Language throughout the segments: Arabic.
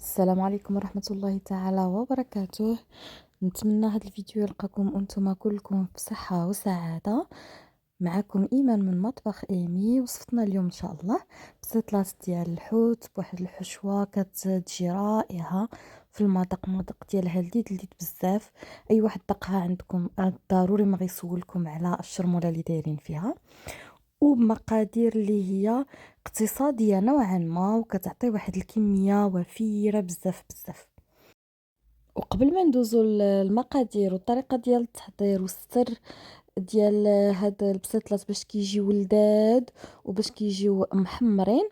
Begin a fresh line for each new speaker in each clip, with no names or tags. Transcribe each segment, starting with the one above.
السلام عليكم ورحمة الله تعالى وبركاته. نتمنى هذا الفيديو يلقاكم أنتم كلكم في صحة وسعادة. معكم إيمان من مطبخ إيمي. وصفتنا اليوم إن شاء الله بسيطلات ديال الحوت بواحد الحشوة كتجي رائعة في المذاق. المذاق ديالها لذيذ بزاف. أي واحد دقها عندكم ضروري ما غيسولكم على الشرمولة اللي دايرين فيها، وبمقادير اللي هي اقتصادية نوعا ما، وكتعطي واحد الكمية وفيرة بزاف. وقبل ما ندوزو المقادير والطريقة ديال التحضير والسر ديال هاد البسيطلات باش كيجيو لذاذ وباش كيجيو محمرين،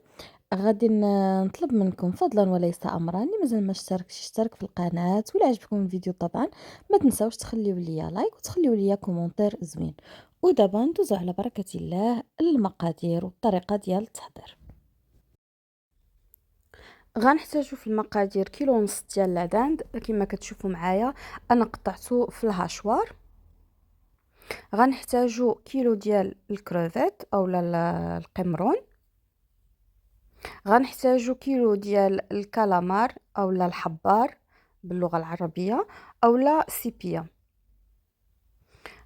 غادي نطلب منكم فضلا وليس امرا اللي مازال ما اشتركش يشترك في القناه، ولا عجبكم الفيديو طبعا ما تنساوش تخليو ليا لايك وتخليو ليا كومونتير زوين. ودابا ندوزو على بركه الله المقادير والطريقه ديال التحضير. غنحتاجو في المقادير كيلو ونص ديال العدند كما كتشوفوا معايا، انا قطعته في الهاشوار. غنحتاجو كيلو ديال الكروفيت اولا القمرون. غنحتاجو كيلو ديال الكالامار اولا الحبار باللغه العربيه اولا سيبيا.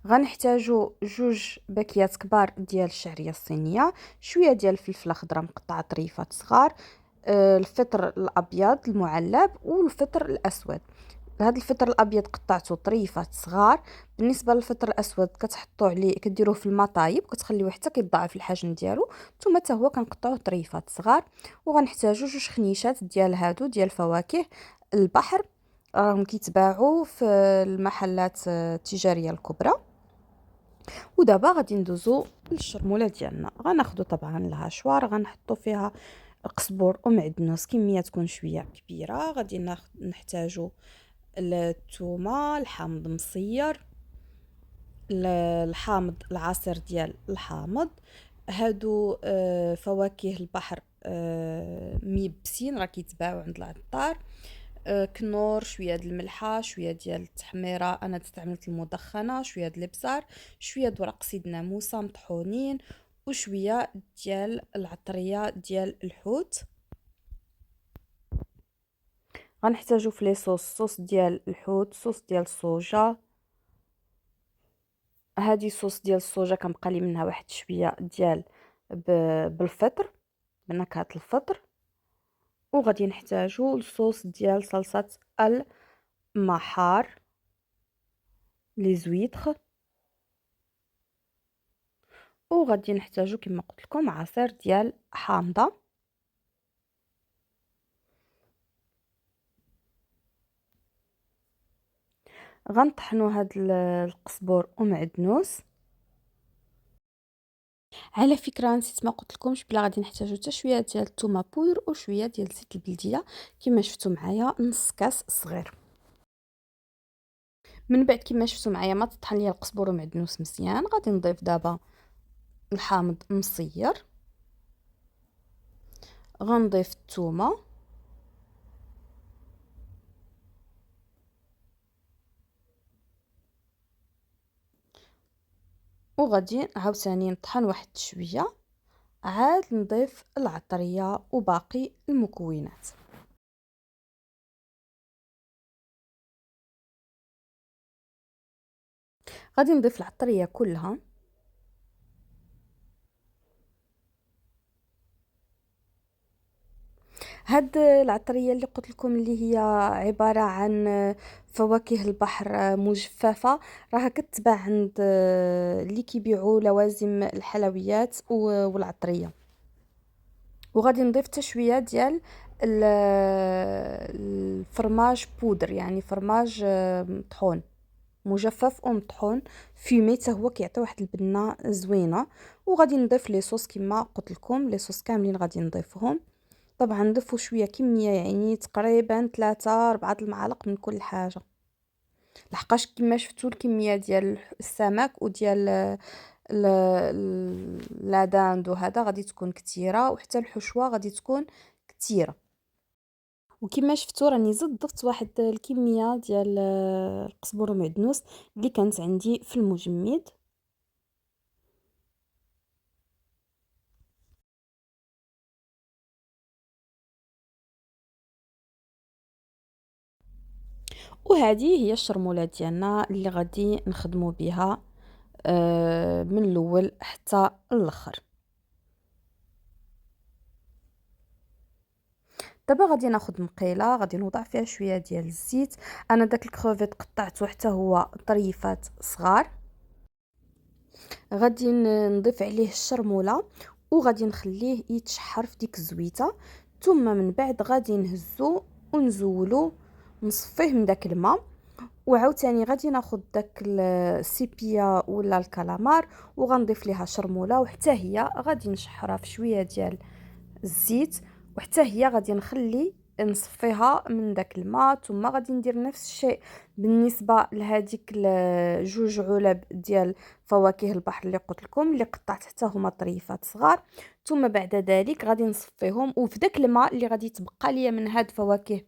غنحتاجو جوج باكيات كبار ديال الشعريه الصينيه، شويه ديال الفلفله خضراء مقطعه طريفات صغار، الفطر الابيض المعلب والفطر الاسود. هذا الفطر الابيض قطعته طريفات صغار. بالنسبه للفطر الاسود كتحطوا عليه كديروه في الماء طايب وكتخليوه حتى كيتضاعف الحجم ديالو، ثم حتى هو كنقطعوه طريفات صغار. وغنحتاجوا جوج خنيشات ديال هادو ديال فواكه البحر، راهم كيتباعوا في المحلات التجاريه الكبرى. ودابا غادي ندوزو للشرموله ديالنا. غناخذوا طبعا الهاشوار، غنحطوا فيها قزبور ومعدنوس كميه تكون شويه كبيره. غادي نحتاجوا الثومه، الحامض مصير، الحامض العصير ديال الحامض. هادو فواكه البحر ميبسين راه كيتباعوا عند العطار. كنور، شويه ديال الملحه، شويه ديال التحميره انا استعملت المدخنه، شويه ديال الابزار، شويه د ورق سيدنا موسى مطحونين، وشويه ديال العطريه ديال الحوت. غنحتاجو في لي صوص ديال الحوت، صوص ديال الصوجا. هذه صوص ديال الصوجا كنبقى لي منها واحد شويه ديال بالفطر، بنكهه الفطر. وغادي نحتاجو الصوص ديال صلصه المحار لي زويتر. وغادي نحتاجو كما قلت لكم عصير ديال حامضه. غنطحنوا هاد القزبور ومعدنوس. على فكره نسيت ما قلت لكمش بلا غادي نحتاجو حتى شويه ديال الثومه بودر وشويه ديال زيت البلديه كما شفتوا معايا نص كاس صغير. من بعد كما شفتوا معايا ما تطحن ليا القزبور ومعدنوس مزيان، غادي نضيف دابا الحامض مصير، غنضيف الثومه، وغادي عاوتاني نطحن واحد شويه، عاد نضيف العطريه وباقي المكونات. غادي نضيف العطريه كلها. هاد العطريه اللي قلت لكم اللي هي عباره عن فواكه البحر مجففه، راها كتباع عند اللي كيبيعوا لوازم الحلويات والعطريه. وغادي نضيف حتى شويه ديال الفرماج بودر، يعني فرماج مطحون مجفف ومطحون فيمي، حتى هو كيعطي واحد البنه زوينه. وغادي نضيف لي صوص كما قلت لكم، لي صوص كاملين غادي نضيفهم. طبعا نضيفوا شويه كميه، يعني تقريبا 3 4 المعالق من كل حاجه، لحقاش كما شفتوا الكميه ديال السمك وديال لاداند وهذا غادي تكون كثيره، وحتى الحشوه غادي تكون كثيره. وكما شفتوا راني ضفت واحد الكميه ديال القزبر ومعدنوس اللي كانت عندي في المجمد. وهذه هي الشرموله ديالنا اللي غادي نخدموا بها من الاول حتى الاخر. دابا غادي ناخذ مقيله، غادي نوضع فيها شويه ديال الزيت. انا داك الكروفيت قطعته حتى هو طريفات صغار. غادي نضيف عليه الشرموله وغادي نخليه يتشحر في ديك الزويته، ثم من بعد غادي نهزو ونزولو، نصفيه من داك الماء. وعاوتاني غادي ناخذ داك السيبيا ولا الكالامار وغنضيف ليها شرموله، وحتى هي غادي نشحرها في شويه ديال الزيت، وحتى هي غادي نخلي نصفيها من داك الماء. ثم غادي ندير نفس الشيء بالنسبه لهذيك جوج علب ديال فواكه البحر اللي قلت لكم، اللي قطعت حتى هما طريفات صغار. ثم بعد ذلك غادي نصفيهم، وفي داك الماء اللي غادي تبقى ليا من هاد فواكه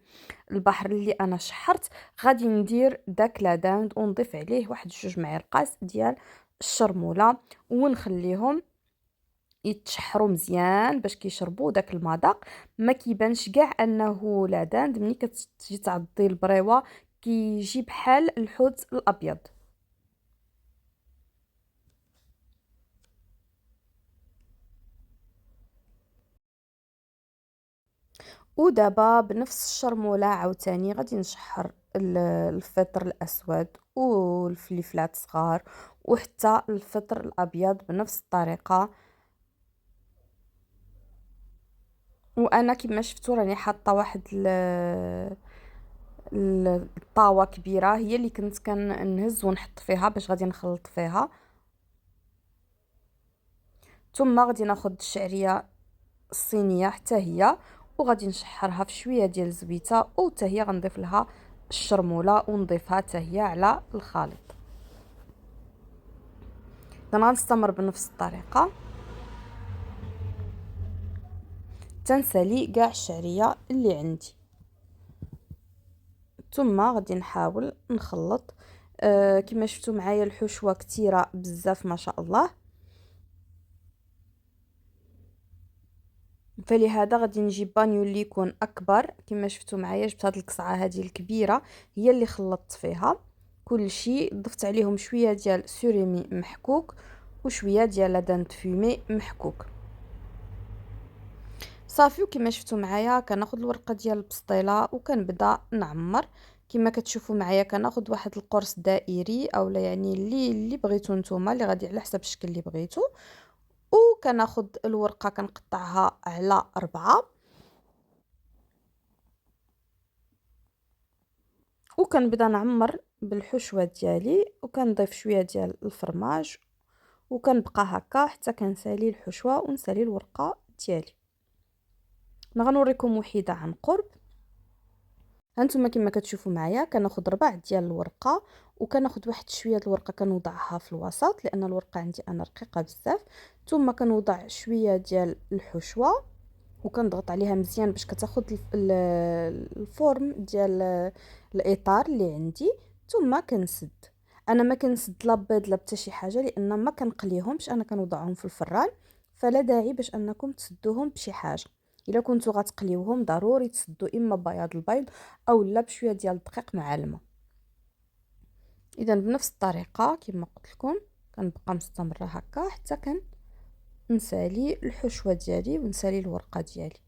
البحر اللي انا شحرت غادي ندير داك لاداند ونضيف عليه واحد جوج معالق ديال الشرموله، ونخليهم يتشحروا مزيان باش كيشربوا داك المذاق. ما كيبانش كاع انه لاداند، ملي كتجي تعضي البريوه كيجي بحال الحوت الابيض. ودابا بنفس الشرموله عاوتاني غادي نشحر الفطر الاسود والفلفلات صغار وحتى الفطر الابيض بنفس الطريقه. وانا كما شفتوا راني حاطه واحد الطاوه كبيره هي اللي كنت كنهز ونحط فيها باش غادي نخلط فيها. ثم غادي ناخذ الشعريه الصينيه حتى هي وغادي نشحرها في شويه ديال الزبيته، وحتى هي غنضيف لها الشرموله ونضيفها حتى هي على الخليط. غنستمر بنفس الطريقه تنسالي كاع الشعريه اللي عندي. ثم غادي نحاول نخلط. كما شفتوا معايا الحشوه كثيره بزاف ما شاء الله، فلهذا غادي نجيب بانيو اللي يكون اكبر. كما شفتوا معايا جبت هاد القصعه هذه الكبيره هي اللي خلطت فيها كل شيء. ضفت عليهم شويه ديال سوريمي محكوك وشويه ديال لادانت فومي محكوك صافي. وكما شفتوا معايا كناخذ الورقه ديال البسطيله وكنبدا نعمر. كما كتشوفوا معايا كناخذ واحد القرص دائري اولا يعني اللي بغيتو نتوما، اللي غادي على حسب الشكل اللي بغيتو. وكناخذ الورقه كنقطعها على 4 وكنبدا نعمر بالحشوه ديالي وكنضيف شويه ديال الفرماج وكنبقى هكا حتى كنسالي الحشوه ونسالي الورقه ديالي. انا غنوريكم وحيده عن قرب. هانتوما كما كتشوفوا معايا كناخذ ربع ديال الورقه وكناخذ واحد شويه الورقه كنوضعها في الوسط لان الورقه عندي انا رقيقه بزاف. ثم كنوضع شويه ديال الحشوه وكنضغط عليها مزيان باش كتاخذ الفورم ديال الاطار اللي عندي. ثم كنسد. انا ما كنسد لا بيض لا حتى شي حاجه لان ما كنقليهمش، انا كنوضعهم في الفران، فلا داعي باش انكم تسدوهم بشي حاجه. الا كنتو غتقليوهم ضروري تسدوا اما بياض البيض او لا بشويه ديال الدقيق مع الماء. اذا بنفس الطريقه كما قلت لكم كنبقى مستمره هكا حتى نسالي الحشوه ديالي ونسالي الورقه ديالي.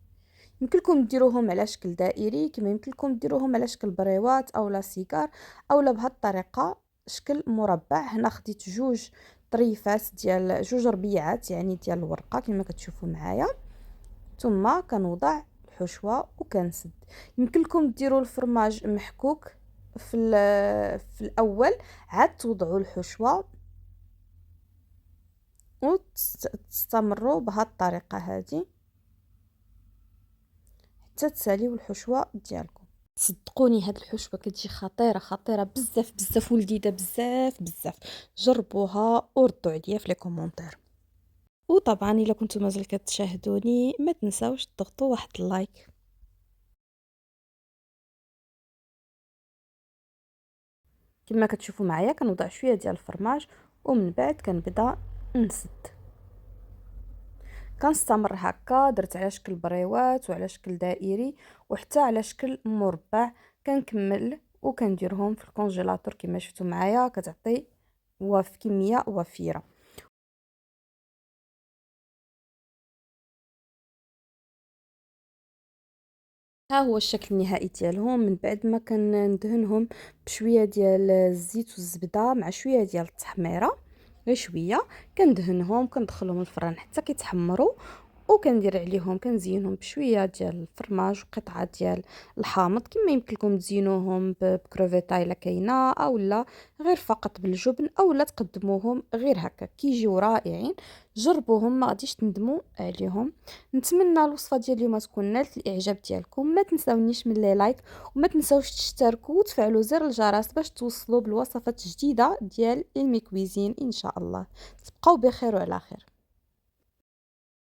يمكنكم ديروهم على شكل دائري كما يمكنكم ديروهم على شكل بريوات او لا سيجار او لا بهذه الطريقه شكل مربع. هنا خديت جوج طريفات ديال جوج ربيعات يعني ديال الورقه كما كتشوفوا معايا. ثم كنوضع الحشوه وكنسد. يمكنكم ديروا الفرماج محكوك في الاول عاد توضعوا الحشوه وتستمروا بهذه الطريقه هذه حتى تساليو الحشوه ديالكم. صدقوني هاد الحشوه كتجي خطيره خطيره بزاف بزاف ولذيذه بزاف بزاف. جربوها وردوا عليا في لي كومونتير. وطبعا الا كنتم مازال كتشاهدوني ما تنساوش تضغطوا واحد اللايك. كما كتشوفوا معايا كنوضع شويه ديال الفرماج ومن بعد كنبدا نسد. كنستمر هكا درت على شكل بريوات وعلى شكل دائري وحتى على شكل مربع. كنكمل
وكنديرهم في الكونجيلاتور كما شفتوا معايا، كتعطي كميه وفيره. ها هو الشكل النهائي ديالهم من بعد ما كندهنهم بشويه ديال الزيت والزبده مع شويه ديال التحميره، غير شويه. كندهنهم كندخلهم الفران حتى كيتحمروا، وكندير عليهم كنزينهم بشويه ديال الفرماج وقطعه ديال الحامض. كما يمكن لكم تزينوهم بكروفيطه الا كاينه، اولا غير فقط بالجبن، اولا تقدموهم غير هكا كيجيو رائعين. جربوهم ما غاديش تندموا عليهم. نتمنى الوصفه ديال اليوم تكون نالت الاعجاب ديالكم. ما تنساونيش من لي لايك، وما تنساوش تشتركوا وتفعلوا زر الجرس باش توصلوا بالوصفات الجديده ديال المي كويزين ان شاء الله. تبقاو بخير وعلى خير.